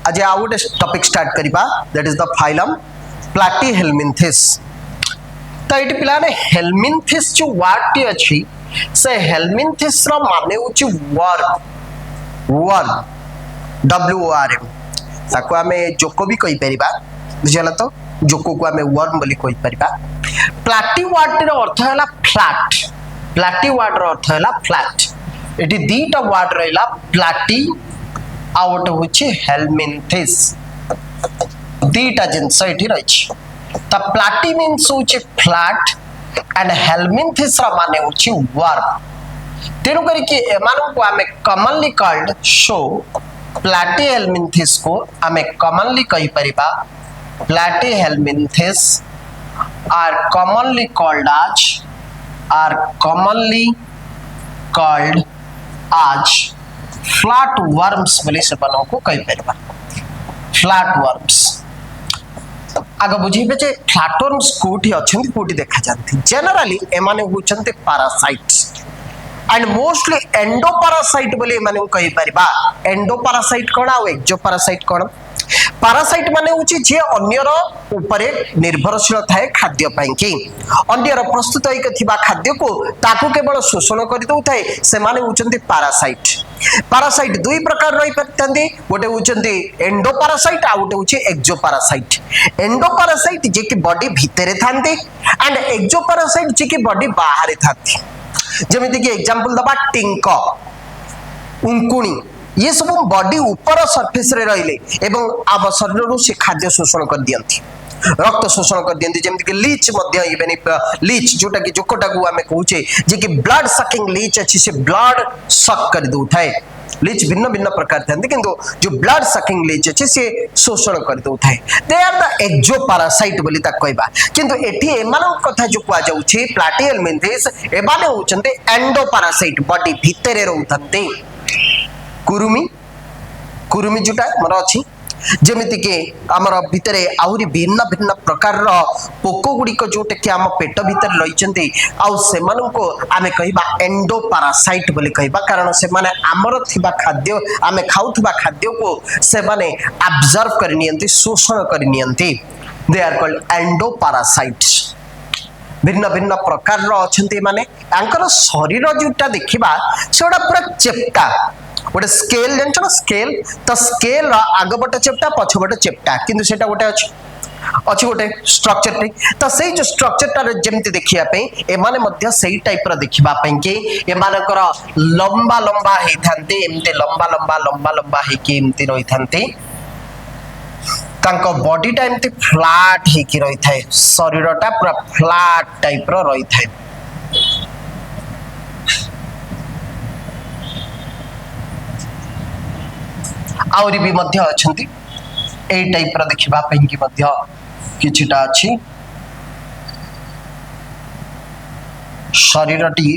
आज आउ गोटे टॉपिक स्टार्ट करबा that is the phylum Platyhelminthes. तो ये पिलाने हेल्मिन्थिस जो वर्ड टी अछि से हेल्मिन्थिस रो माने होछि वर्म वर्म WORM ताको आमे जोको भी कहि परिबा बुझला तो जोको को आमे वर्म बोली कहि परिबा। प्लाटी वर्ड रो अर्थ हैला फ्लैट प्लाटी वर्ड रो अर्थ हैला फ्लैट एटी दीटा वर्ड रहला प्लाटी आ गोटे होछि हेल्मिन्थिस दीटा जिंस एटी रहिछि। त प्लाटी मीन्स होछि फ्लैट एंड हेल्मिन्थिस रा माने होछि वर्म। तेनु करी कि एमानु को आमे कॉमनली कॉल्ड शो प्लैटीहेल्मिन्थिस को आमे कॉमनली कहि परिबा प्लैटीहेल्मिन्थिस आर कॉमनली कॉल्ड आज फ्लैट वर्म्स बोली से बनो को कहि परिबा फ्लैट वर्म्स। आगे बुझीबे जे फ्लैट वर्म्स कोठी अछंती कोठी देखा जानती जनरली एमाने होचंते पैरासाइट्स एंड मोस्टली एंडोपैरासाइट बोली माने कहि परिबा। एंडोपैरासाइट कोन आ एक्सोपैरासाइट कोन? पैरासाइट माने होची जे अन्यर ऊपरे निर्भरशील थाए खाद्य पई कि अन्यर प्रस्तुत होई थिबा खाद्य को ताकू केवल शोषण करि दउ थाए से माने होचंती पैरासाइट। पैरासाइट दुई प्रकार रही परतंदी गोटे होचंती एंडोपैरासाइट आ गोटे होची एक्सोपैरासाइट। एंडोपैरासाइट जे कि बॉडी भितरे थांती एंड एक्सोपैरासाइट जे कि बॉडी बाहर थांती। जेमिति कि एग्जांपल दबा टिंक उंकुणी ये सब बॉडी ऊपर सरफेस रे रहिले एवं आब शरीर रो से खाद्य शोषण कर दियंती रक्त शोषण कर दियंती। जेमिति कि लीच मध्य इवेन लीच जोटा कि जोकोटा को आमे कहूचे जे कि ब्लड सकिंग लीच अछि से ब्लड सक कर दउथाय। लीच भिन्न भिन्न प्रकार थांती किंतु जो ब्लड सकिंग लीच अछि से शोषण कर दउथाय। दे आर द एक्सोपैरासाइट बोली ता कहबा किंतु एठी एमान कथा जो कुआ जाउछि प्लैटीहेल्मिन्थिस एबाने होचंते एंडोपैरासाइट बॉडी भितरे रहउथंते। कुरुमी जोटा मोर अछि जेमिति कि हमर भितरे आहुरी भिन्न भिन्न प्रकार रो पोको गुडी को जोटे कि हम पेट भितर रहिचंती आउ सेमानु को आमे कहिबा एंडोपैरासाइट बोली कहिबा कारण से माने हमर थिबा खाद्य आमे खाउथबा खाद्य को से माने ऑब्जर्व कर नियंती शोषण कर नियंती। They are called endoparasites. भिन्न भिन्न प्रकार रो अछंती माने अंकर शरीर जोटा देखिबा सेडा पूरा चेप्टा गोटे स्केल जानछ ना स्केल तो स्केल आगपट चेप्टा पछपट चेप्टा किंतु सेटा गोटे अछि गोटे स्ट्रक्चर टे तो सेई जो स्ट्रक्चर टा जेमति देखिया पे एमाने मध्य सेई टाइप रो देखिबा पे के एमानकर लंबा लंबा हे थांते एमते लंबा लंबा लंबा लंबा हे के एमति रहि थांते तांको बॉडी टा एमति फ्लैट हे की रहि थाए शरीर टा पूरा फ्लैट टाइप रो रहि थाए। आउरी भी मध्य अछंती ए टाइप रो देखिबा पे कि मध्य किछटा अछि शरीरटी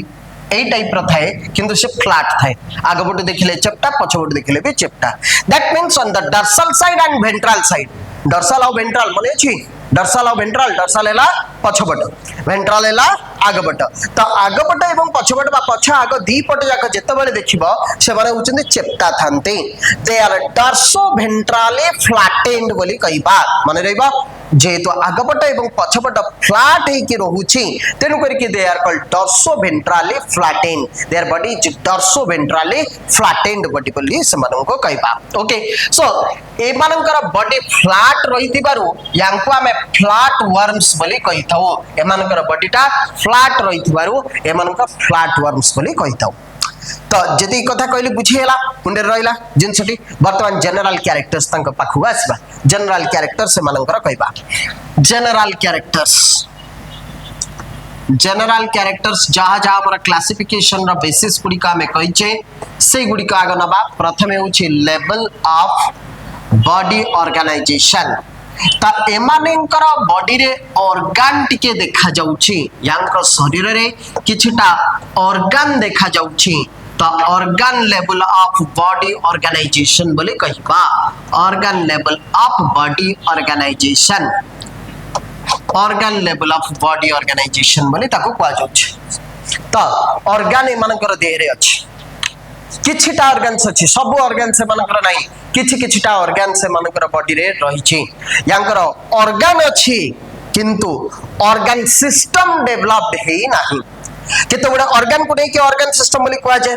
ए टाइप रो थाए किंतु से फ्लैट थाए आगपटे देखिले चेप्टा पछपटे देखिले भी चेप्टा। That means on the dorsal side and ventral side dorsal और वेंट्रल माने अछि डर्सल और वेंट्रल डर्सल एला पछपट वेंट्रल एला आगपट तो आगपट एवं पछपट बा पछ आग दी पट जाक जेतेबेले देखिबो से माने होचंदी चेप्टा थांते। दे आर डर्सो वेंट्राले फ्लैटेंड बोली कहिबा माने रहबा जेहेतु आगपट एवं पछपट फ्लैट हे कि रहुछि तेनु करी कि they are called dorsoventrally flattened. Their body is dorsoventrally flattened body बोली से मानन को कहिबा। ओके सो ए मानकर बॉडी फ्लैट रहितिबारु यांको हमें फ्लैट वर्म्स बोली कहिथाउ एमानकर बॉडीटा फ्लैट रहितिबारु एमानकर फ्लैट वर्म्स बोली कहिथाउ। तो जति कथा कहली बुझिएला मुंडे रहिला जिनसटी वर्तमान जनरल कैरेक्टर्स तंक पाखु आसबा जनरल कैरेक्टर से मानकर कहबा। जनरल कैरेक्टर्स जहा जहा हमर क्लासिफिकेशन रो बेसिस गुडी का में कहिचे से गुडी का आग नबा प्रथमे होछि लेवल ऑफ बॉडी ऑर्गेनाइजेशन ता एमानेंकर बॉडी रे ऑर्गन टिके देखा जाउछि यांकर शरीर रे किछटा ऑर्गन देखा जाउछि तो organ level of body organisation बोले कहिबा। Organ level of body organisation organ level of body organisation बोले ताको कुआ जाउछि। तो ऑर्गन एमानकर देह रे अछि किछिटा ऑर्गन्स अछि सब ऑर्गन से मानकर नाही किछिटा ऑर्गन से मानकर बॉडी रे रहिछि यांकर ऑर्गन अछि किंतु ऑर्गन सिस्टम डेवलप्ड हे नाही केते बडा ऑर्गन को नै कि ऑर्गन सिस्टम बोली कहआ जाय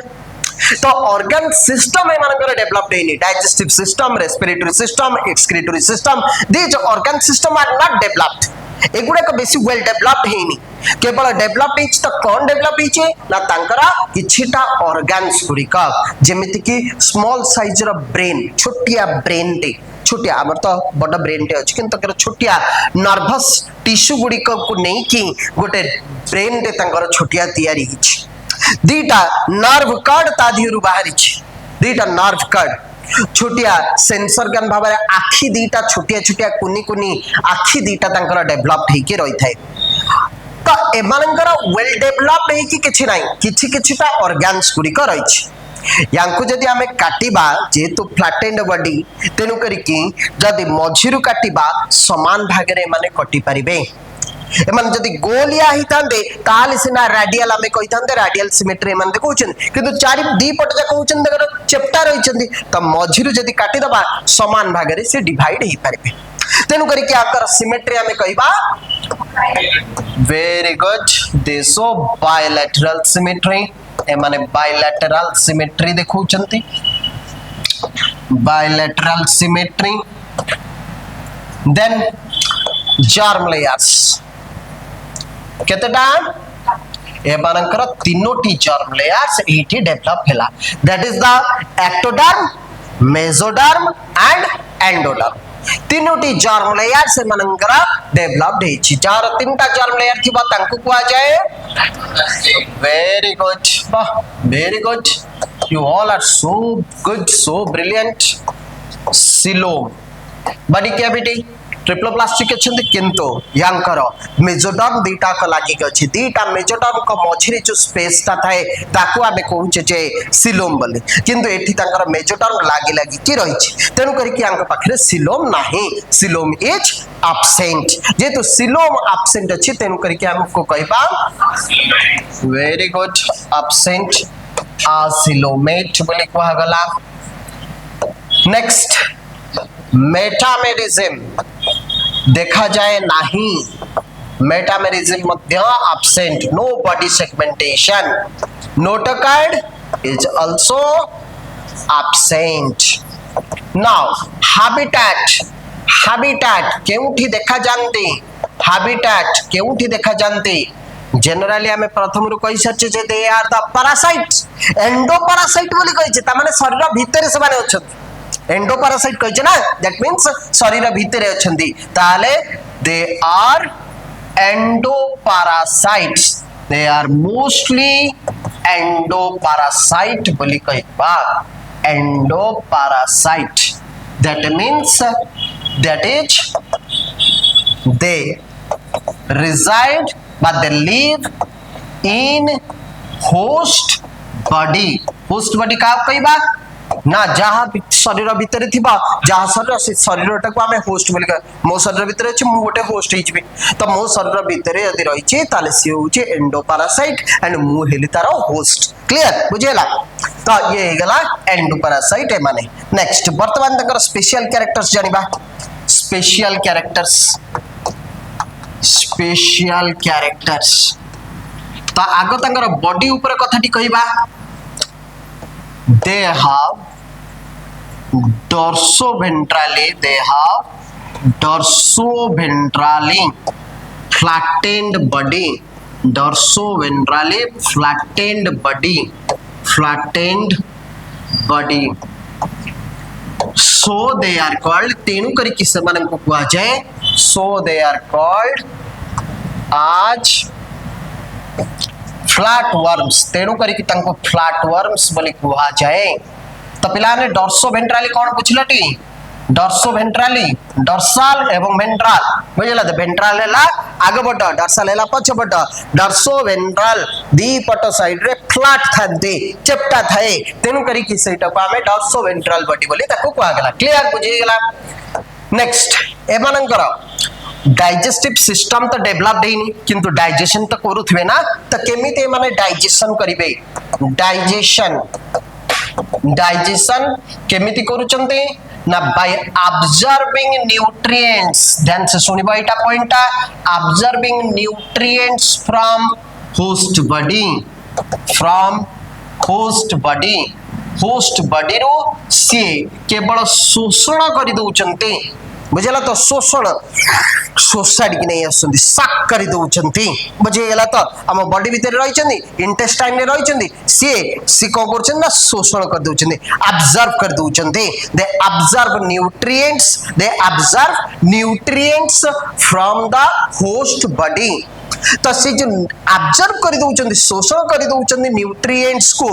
तो ऑर्गन सिस्टम एमानकर डेवलप्ड हेनी digestive system respiratory system excretory system these organ system are not developed एगुडा को बेसी वेल डेवलप्ड हेनी केवल डेवलप्ड हिच तो कौन डेवलप हिचे ना तांकरा किछिटा ऑर्गन्स गुरिका जेमिति कि स्मॉल साइज रो ब्रेन छोटिया ब्रेन टे छोटिया हमर तो बड़ ब्रेन टे अछि किंतु तकर छोटिया नर्वस टिश्यू गुड़िक को नहीं कि गोटे ब्रेन टे तंकर छोटिया तैयारी हिच दीटा नर्व कार्ड ता दिहरु बाहरी छी दीटा नर्व कार्ड छोटिया सेंसर गन भाबरे आखी दीटा छोटिया छोटिया कुनी कुनी आखी दीटा तंकर डेवलप्ड हे के रही थाए तो एमानकर वेल डेवलप्ड हे कि किछि नाही किछि किछिटा ऑर्गन्स गुडी को रही छी यांको जदि हमें काटिबा जेतु फ्लैटेंड बॉडी तेनु करी कि जदि मझिरु काटिबा समान भाग रे माने कटि परिबे एमन जदि गोलिया ही तांदे ताल सिना रेडियल हमें कहि तांदे रेडियल सिमेट्री एमन देखौछन किंतु चारि दी पट जा कहउछन देखर चेप्टा रहिछन त मझिरु जदि काटि दबा समान भाग रे से डिवाइड ही परिबे तेनु करी कि आकर सिमेट्री हमें कहिबा वेरी गुड देसो बायलैटरल सिमेट्री ए माने बायलैटरल सिमेट्री देखौछंती bilateral symmetry then germ layers केतेटा एबानकर तीनोटी जर्म लेयर्स एठी डेवलप हैला that is the ectoderm mesoderm and endoderm तीनोटी जर्म लेयर से मानकर डेवलप्ड हेछि जार तीनटा जर्म लेयर थिबा तांको कुआ जाय वेरी गुड वाह very good you all are so good so brilliant coelom body cavity triploblastic अछंती किंतु यांकर मेसोडर्म दीटा को लागि गछि दीटा मेसोडर्म को मझिरे जो स्पेस ता थाए ताको आबे कहउचे जे सिलोम बोली किंतु एठी तांकर मेसोडर्म लागि लागि की रहिछि तेनु करी कि यांक पाखरे सिलोम नाही सिलोम इज एब्सेंट जेतु सिलोम एब्सेंट अछि तेनु करी कि हमको कहबा वेरी गुड एब्सेंट सिलोमेट बोली कहवा गला नेक्स्ट मेटामेरिज्म देखा जाए नहीं मेटामेरिज्म मध्य absent no body segmentation notochord is also absent now habitat habitat केउठी देखा जानती हैबिटेट केउठी देखा जानती जनरली हमें प्रथम रु कहि सच्चे जे they are the parasites endoparasite बोली कहि जे ता माने शरीर भीतर से माने अछत एंडोपैरासाइट कहि ना दैट मींस शरीर भीतर अछंती ताले they are endoparasites they are mostly endoparasite बोली कहिबा endoparasite that means that is they reside but they live in host body का कहबा ना जहाँ शरीर भीतर थिबा जहाँ शरीर से शरीरटा को हमें होस्ट बोली मो शरीर भीतर अछि मु गोटे होस्ट हिजबे तो मो शरीर भीतर यदि रही छी ताले से होचे एंडोपैरासाइट एंड मु हेली तार होस्ट क्लियर बुझेला तो ये गला एंडोपैरासाइट है माने नेक्स्ट वर्तमान तकर स्पेशल कैरेक्टर्स जानिबा स्पेशल कैरेक्टर्स तो आगो तंगर बॉडी ऊपर कथाटी कहबा they have dorsoventrally flattened body so they are called तेनु करी कि समान को कुआ जाए so they are called आज फ्लैट वर्म्स तेणु करी कि तंको फ्लैट वर्म्स बोली कुहा जाए तो पिला ने डॉर्सोवेंट्राली कौन पूछलटी डॉर्सोवेंट्राली डॉर्सल एवं वेंट्रल बुझला तो वेंट्रल हैला आगे बड डॉर्सल हैला पछ बड डॉर्सोवेंट्रल दी पट साइड रे फ्लैट थांते चेप्टा थाए तेणु करी कि सेटा को हमें डॉर्सोवेंट्रल बॉडी बोली ताको कुहा गेला क्लियर बुझी गेला नेक्स्ट एमानंकर डाइजेस्टिव सिस्टम तो डेवलप्ड हेनी किंतु डाइजेशन तो करूथबे ना तो केमिते माने डाइजेशन करिवे डाइजेशन डाइजेशन केमिति करूचंती ना बाय ऑब्जर्विंग न्यूट्रिएंट्स ध्यान से सुनिबा एटा पॉइंटा observing nutrients from host body रो सी केवल शोषण कर दउचंती बुझेला तो शोषण सोसाइटी की नहीं आसुंदी सक कर दउचंती बुझेला तो हम बॉडी भीतर रहिचंदी इंटेस्टाइन में रहिचंदी सी को करछन ना शोषण कर दउचंदी ऑब्जर्व कर दउचंदी they observe nutrients from the host body तो से जो ऑब्जर्व कर दउचंदी शोषण कर दउचंदी न्यूट्रिएंट्स को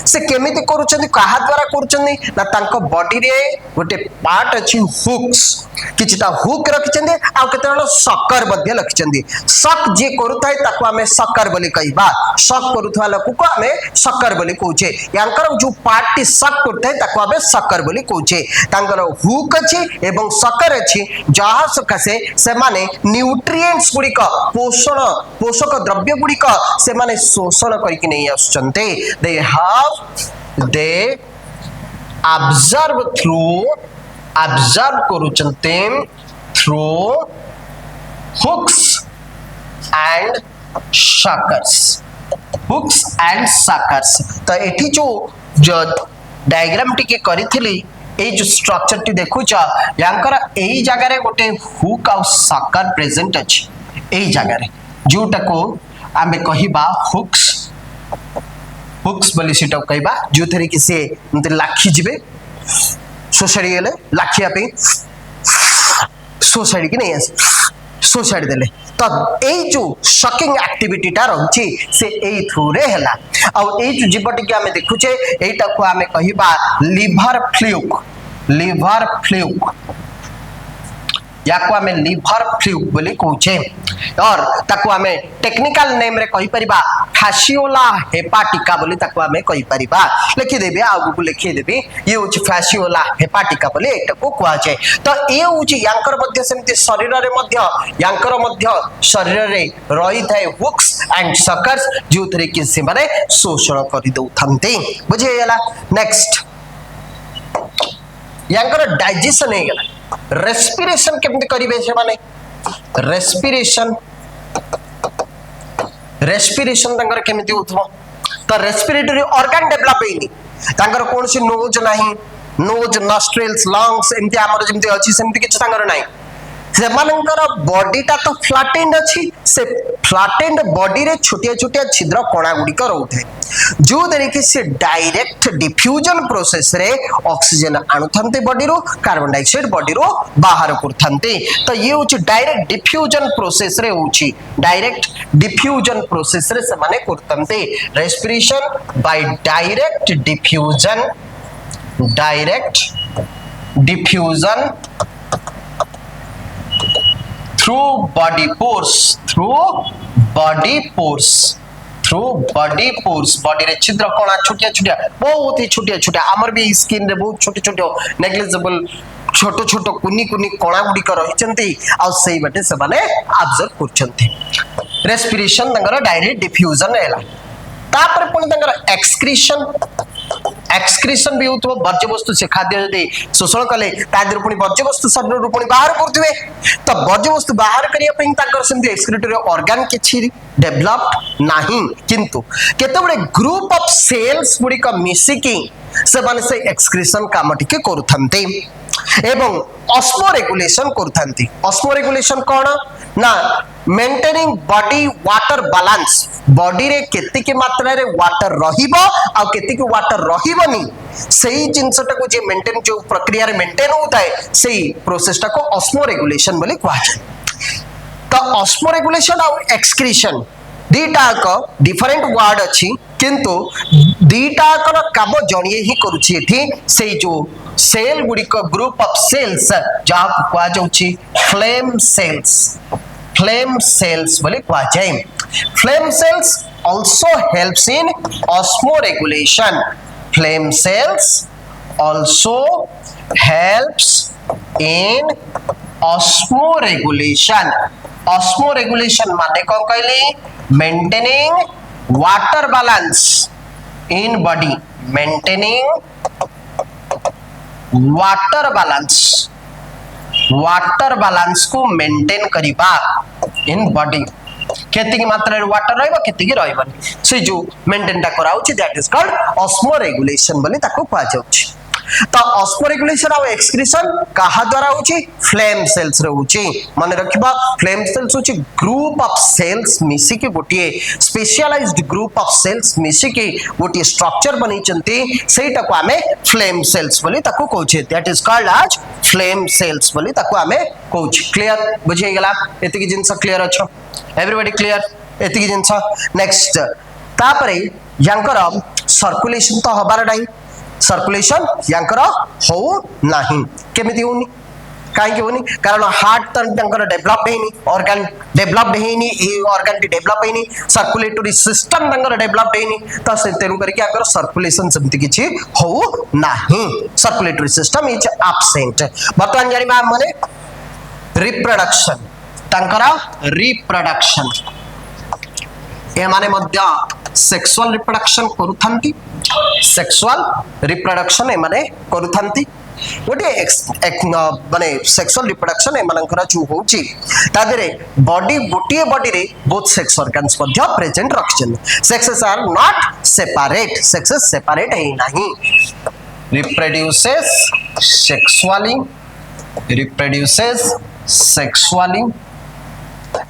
से केमिति करूचंदी कहा द्वारा करूचंदी ना तांको बॉडी रे गोटे पार्ट अछि हुक्स किछटा हुक रखिचंदी आ केतेनो सकर मध्ये लखिचंदी सक जे करूथाय ताको हमें सकर बोली कहबा सक करूथवा लोक को हमें सकर बोली कहूचे यांकर जो पार्ट टी सक करथाय ताको हमें सकर बोली कहूचे तांकर हुक अछि एवं सकर अछि जहा सकासे से माने न्यूट्रिएंट्स गुडी का पोषक द्रव्य गुडी का से माने शोषण करके नहीं आछंते दे ऑब्जर्व करूचंते थ्रू हुक्स एंड सकर्स तो एठी जो डायग्राम टिके करिथिली ए जो स्ट्रक्चर टी देखुच यांकर एई जगह रे गोटे हुक आ सकर प्रेजेंट अछि एई जगह रे जोटा को आमे कहिबा हुक्स बोली सेटा कहबा जो थरे कि से मते लाखी जिबे सोसाइटी गेले लाखिया पे सोसाइटी की नहीं आस सोसाइटी देले तो ए जो शकिंग एक्टिविटी टा रहछि से ए थ्रू रे हला आ ए जो जीवटी के हमें देखुचे एटा को हमें कहिबा लिवर फ्लूक या को हमें लिवर फ्लूक बोली कहूचे और ताको हमें टेक्निकल नेम रे कहि परिबा फैसियोला हेपाटिका बोली ताको हमें कहि परिबा लिखि देबे आगु लिखि देबे ये होची फैसियोला हेपाटिका बोली एटा को कुआ जाय तो ए होची यांकर मध्य समिति शरीर रे मध्य शरीर रे रही थाए हुक्स एंड सकर्स जो तरीके से माने शोषण करि दउ थंते बुझे गेला नेक्स्ट यांकर डाइजेशन हे गेला रेस्पिरेशन केमते करिवे से माने रेस्पिरेशन तंगर केमिति होथबो तो रेस्पिरेटरी ऑर्गन डेवलप हेनी तंगर कोनसी नोज नाही नोज नॉस्ट्रिल्स लंग्स एमते हमर जेमते अछि सेमते किछ तंगर नाही से मानकर बॉडी ता तो फ्लैटेंड अछि से फ्लैटेंड बॉडी रे छोटिया छिद्र कणा गुडी कर होथे जो तरीके से डायरेक्ट डिफ्यूजन प्रोसेस रे ऑक्सीजन आणुथंते बॉडी रो कार्बन डाइऑक्साइड बॉडी रो बाहर करथंते तो ये होची डायरेक्ट डिफ्यूजन प्रोसेस रे होची डायरेक्ट डिफ्यूजन प्रोसेस रे से माने करथंते respiration by direct diffusion through body pores body रे छिद्र कोना छोटिया बहुत ही छोटिया हमर भी स्किन रे बहुत छोटे नेग्लिजिबल छोटो कुनी कोना गुडी कर रहिचंती आ सेही बटे से माने ऑब्जर्व करचंती रेस्पिरेशन तंगर डायरेक्ट डिफ्यूजन हैला तापर पुणी तंगर एक्सक्रीशन भी होतो वर्ज्य वस्तु से खाद्य यदि शोषण कले तादर पुणी वर्ज्य वस्तु शरीर रू पुणी बाहर करथिबे तो वर्ज्य वस्तु बाहर करिया पई तंकर सेमति एक्सक्रीटरी ऑर्गन किछि डेवलप्ड नाही किंतु केतबडे ग्रुप ऑफ सेल्स गुडी का मिसिकी से माने से एक्सक्रीशन काम टिके करूथंते एवं ऑस्मो रेगुलेशन कौन ना maintaining body water balance body रे केते के मात्रा रे वाटर रहिबो आ केते के वाटर रहिबोनी सही जिंसटा को जे मेंटेन जो प्रक्रिया रे मेंटेन होता है सही प्रोसेस टा को ऑस्मो रेगुलेशन बोली कहै तो ऑस्मो रेगुलेशन और एक्सक्रीशन दीटा का डिफरेंट वर्ड अछि किंतु दीटा का काम जणिए ही करूछि एठी से जो सेल गुडी को ग्रुप ऑफ सेल्स जहा को कहा जाउछि फ्लेम सेल्स बोले कहा जाय flame cells also helps in osmoregulation flame cells also helps in osmoregulation माने कौन कहली maintaining water balance in body maintaining water balance को मेंटेन करिबा इन बॉडी केतिकी मात्रा रे वाटर रहइबो केतिकी रहइबनी से जो मेंटेन ता कराउची that is called osmoregulation बोली ताको कुआ जाउची तो ऑस्मो रेगुलेशन और एक्सक्रीशन कहा द्वारा होची फ्लेम सेल्स रे होची माने रखिबा फ्लेम सेल्स होची ग्रुप ऑफ सेल्स मिसी के गोटिए स्पेशलाइज्ड ग्रुप ऑफ सेल्स मिसी के गोटिए स्ट्रक्चर बनै चंती सेटा को हमें फ्लेम सेल्स बोली ताको कहउची that is called as flame cells बोली ताको हमें कहउची क्लियर बुझे गेला एतिकी जिंस क्लियर अछो एवरीबॉडी क्लियर एतिकी जिंस नेक्स्ट तापरे यांकर सर्कुलेशन तो हबार नाही सर्कुलेशन यांकर हो नाही केमिति होनी काहे होनी कारण हार्ट तंकर डेवलप हेनी ऑर्गन डेवलप हेनी ए ऑर्गन की डेवलप हेनी सर्कुलेटरी सिस्टम तंकर डेवलप हेनी त से तेनु करी क्या कर सर्कुलेशन समिति किछि हो नाही सर्कुलेटरी सिस्टम इज एब्सेंट वर्तमान जानि बा माने रिप्रोडक्शन तंकर रिप्रोडक्शन ए माने मध्य सेक्सुअल रिप्रोडक्शन करूथंती सेक्सुअल रिप्रोडक्शन ए माने करूथंती गोटे माने सेक्सुअल रिप्रोडक्शन ए मानकर जो होची तादरे बॉडी गोटिए बॉडी रे बोथ सेक्स ऑर्गन्स मध्य प्रेजेंट रखछन सेक्सेस आर नॉट सेपरेट है नहीं reproduces sexually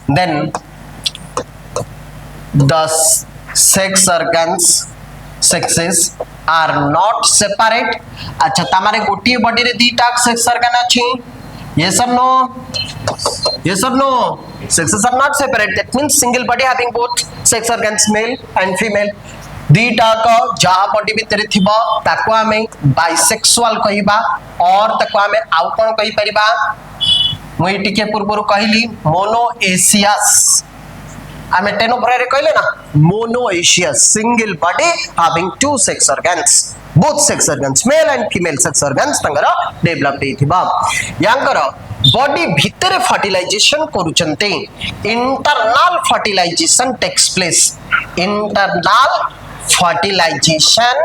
then the sex organs sexes are not separate अच्छा तमारे गोटी बॉडी रे दीटा सेक्स ऑर्गन अछि yes or no sexes are not separate that means single body having both sex organs male and female दीटा का जहा body भितर थिबा ताको हमें बाइसेक्सुअल कहिबा और ताको हमें आउ कोन कहि परिबा मुई टिके पूर्वरु कहली मोनोएशियस आमे टेनोफोरा रे कहले ना monoecious single body having two sex organs both sex organs male and female sex organs तंगर डेवलप हेथिबा यांकर बॉडी भितर फर्टिलाइजेशन करूचंते internal fertilization takes place internal fertilization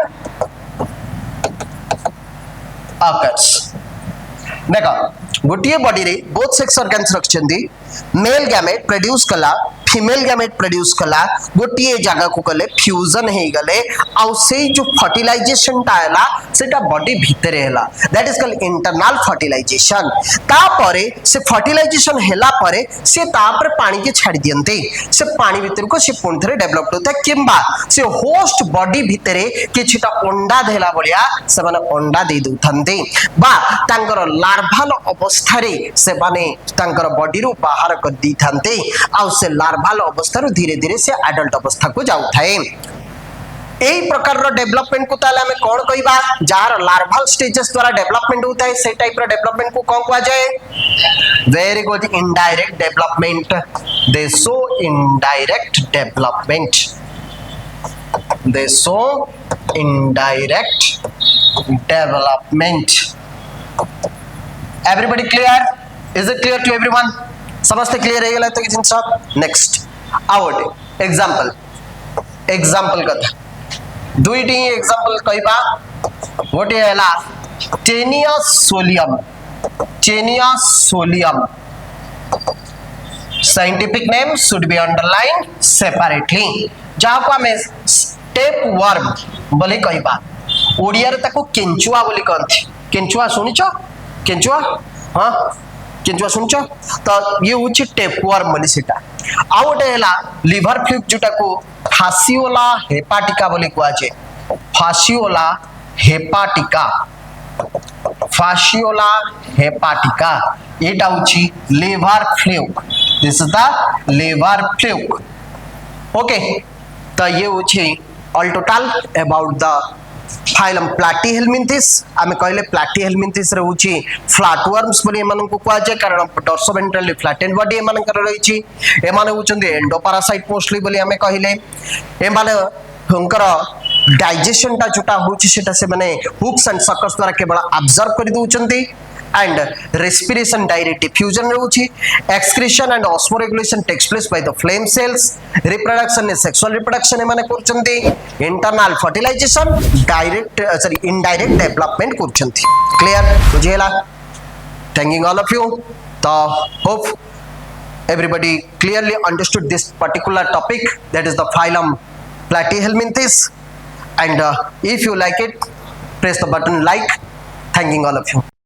occurs देखो गोटिए बॉडी रे बोथ सेक्स ऑर्गन्स रखचंदी मेल गैमेट प्रोड्यूस कला फीमेल गैमेट प्रोड्यूस कला गोटिए जगह को कले फ्यूजन हे गले आ से जो फर्टिलाइजेशन टाला सेटा बॉडी भीतर हैला that is called internal fertilization ता परे से फर्टिलाइजेशन हैला परे से ता पर पानी के छाड़ी दियंते से पानी भीतर को से पुनथरे डेवलप होता किंबा से होस्ट बॉडी भीतरे किछटा अंडा देला बलिया से माने अंडा दे दुथंते बा तांकर लार्वाल अवस्था रे से माने तांकर बॉडी रो बाहर कर दी थांते आ से लार्वाल अवस्था रो धीरे धीरे से एडल्ट अवस्था को जाउ थाए एई प्रकार रो डेवलपमेंट को ताले हमें कोन कहिबा जार लार्वाल स्टेजेस द्वारा डेवलपमेंट होता है से टाइप रो डेवलपमेंट को कोन कहा जाए very good indirect development they show indirect development everybody clear is it clear to everyone समझते क्लियर है गला तो किन सब नेक्स्ट आउट एग्जांपल कथा दुईटी एग्जांपल कहबा गोटे हला Taenia solium scientific name should be underline separately जहा को हमें स्टेप वर्म बोली कहबा ओडिया रे ताको केंचुआ बोली कहथि केंचुआ सुनिचो केंचुआ हां केंचुआ सुनचो तो ये होची टेपवर्म बोली सेटा आ गोटे हला लिवर फ्लूक जोटा को फासियोला हेपाटिका बोली कुआ जे फासियोला हेपाटिका एटा होची liver fluke this is the liver fluke okay तो ये होची all total about the phylum platyhelminthes आमे कहले प्लैटीहेलमिंथिस रे होची फ्लैटवर्म्स बोली एमान को कुआ जे कारण डॉर्सोवेंट्रली फ्लैटेंड बॉडी एमान कर रहिची एमान होचंदी एंडोपैरासाइट मोस्टली बोली आमे कहले एमान हुंकर डाइजेशन ता जोटा होची सेटा से माने हुक्स एंड सकर्स द्वारा केवल ऑब्जर्व करि दोचंती and respiration direct diffusion रहुछि excretion and osmoregulation takes place by the flame cells reproduction is sexual reproduction एमाने करछन्ती internal fertilization direct indirect development करछन्ती clear बुझेला thanking all of you so hope everybody clearly understood this particular topic, that is the phylum Platyhelminthes, and if you like it, press the button like. Thanking all of you.